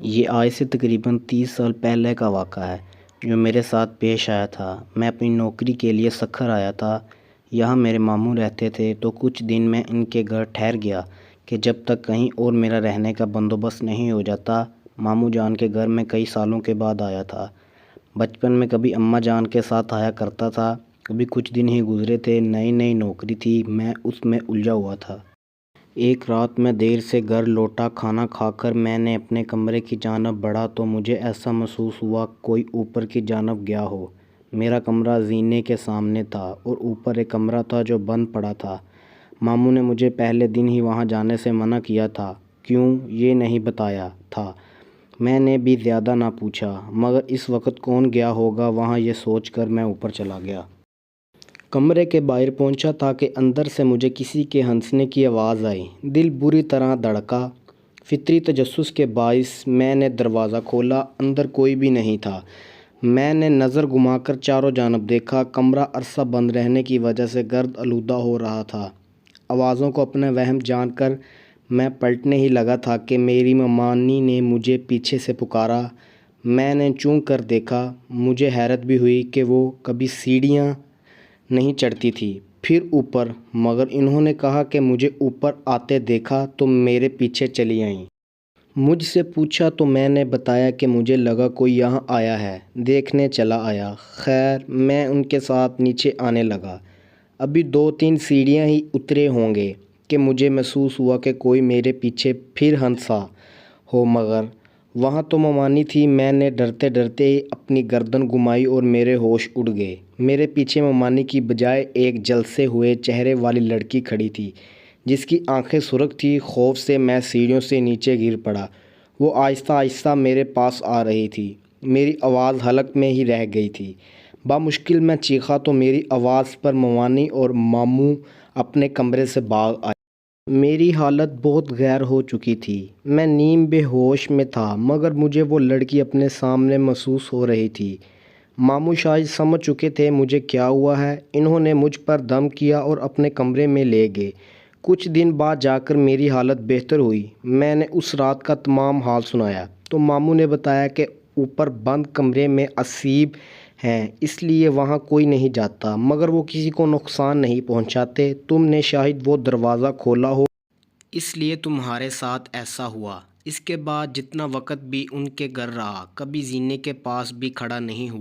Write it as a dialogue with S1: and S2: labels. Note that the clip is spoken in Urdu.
S1: یہ آج سے تقریباً 30 سال پہلے کا واقعہ ہے جو میرے ساتھ پیش آیا تھا۔ میں اپنی نوکری کے لیے سکھر آیا تھا۔ یہاں میرے ماموں رہتے تھے تو کچھ دن میں ان کے گھر ٹھہر گیا کہ جب تک کہیں اور میرا رہنے کا بندوبست نہیں ہو جاتا۔ ماموں جان کے گھر میں کئی سالوں کے بعد آیا تھا۔ بچپن میں کبھی اماں جان کے ساتھ آیا کرتا تھا، کبھی کچھ دن ہی گزرے تھے، نئی نئی نوکری تھی، میں اس میں الجھا ہوا تھا۔ ایک رات میں دیر سے گھر لوٹا، کھانا کھا کر میں نے اپنے کمرے کی جانب بڑھا تو مجھے ایسا محسوس ہوا کوئی اوپر کی جانب گیا ہو۔ میرا کمرہ زینے کے سامنے تھا اور اوپر ایک کمرہ تھا جو بند پڑا تھا۔ ماموں نے مجھے پہلے دن ہی وہاں جانے سے منع کیا تھا، کیوں یہ نہیں بتایا تھا۔ میں نے بھی زیادہ نہ پوچھا، مگر اس وقت کون گیا ہوگا وہاں یہ سوچ کر میں اوپر چلا گیا۔ کمرے کے باہر پہنچا تھا کہ اندر سے مجھے کسی کے ہنسنے کی آواز آئی۔ دل بری طرح دھڑکا۔ فطری تجسس کے باعث میں نے دروازہ کھولا، اندر کوئی بھی نہیں تھا۔ میں نے نظر گھما کر چاروں جانب دیکھا۔ کمرہ عرصہ بند رہنے کی وجہ سے گرد آلودہ ہو رہا تھا۔ آوازوں کو اپنا وہم جان کر میں پلٹنے ہی لگا تھا کہ میری ممانی نے مجھے پیچھے سے پکارا۔ میں نے چونک کر دیکھا۔ مجھے حیرت بھی ہوئی کہ وہ کبھی سیڑھیاں نہیں چڑھتی تھی، پھر اوپر، مگر انہوں نے کہا کہ مجھے اوپر آتے دیکھا تو میرے پیچھے چلی آئیں۔ مجھ سے پوچھا تو میں نے بتایا کہ مجھے لگا کوئی یہاں آیا ہے، دیکھنے چلا آیا۔ خیر، میں ان کے ساتھ نیچے آنے لگا۔ ابھی 2-3 سیڑھیاں ہی اترے ہوں گے کہ مجھے محسوس ہوا کہ کوئی میرے پیچھے پھر ہنسا ہو، مگر وہاں تو ممانی تھی۔ میں نے ڈرتے ڈرتے اپنی گردن گھمائی اور میرے ہوش اڑ گئے۔ میرے پیچھے ممانی کی بجائے ایک جھلسے ہوئے چہرے والی لڑکی کھڑی تھی جس کی آنکھیں سرخ تھیں۔ خوف سے میں سیڑھیوں سے نیچے گر پڑا۔ وہ آہستہ آہستہ میرے پاس آ رہی تھی۔ میری آواز حلق میں ہی رہ گئی تھی۔ بامشکل میں چیخا تو میری آواز پر ممانی اور ماموں اپنے کمرے سے بھاگ آئے۔ میری حالت بہت غیر ہو چکی تھی۔ میں نیم بے ہوش میں تھا، مگر مجھے وہ لڑکی اپنے سامنے محسوس ہو رہی تھی۔ ماموں شاید سمجھ چکے تھے مجھے کیا ہوا ہے۔ انہوں نے مجھ پر دم کیا اور اپنے کمرے میں لے گئے۔ کچھ دن بعد جا کر میری حالت بہتر ہوئی۔ میں نے اس رات کا تمام حال سنایا تو ماموں نے بتایا کہ اوپر بند کمرے میں اسیب ہیں، اس لیے وہاں کوئی نہیں جاتا، مگر وہ کسی کو نقصان نہیں پہنچاتے۔ تم نے شاید وہ دروازہ کھولا ہو، اس لیے تمہارے ساتھ ایسا ہوا۔ اس کے بعد جتنا وقت بھی ان کے گھر رہا، کبھی زینے کے پاس بھی کھڑا نہیں ہوا۔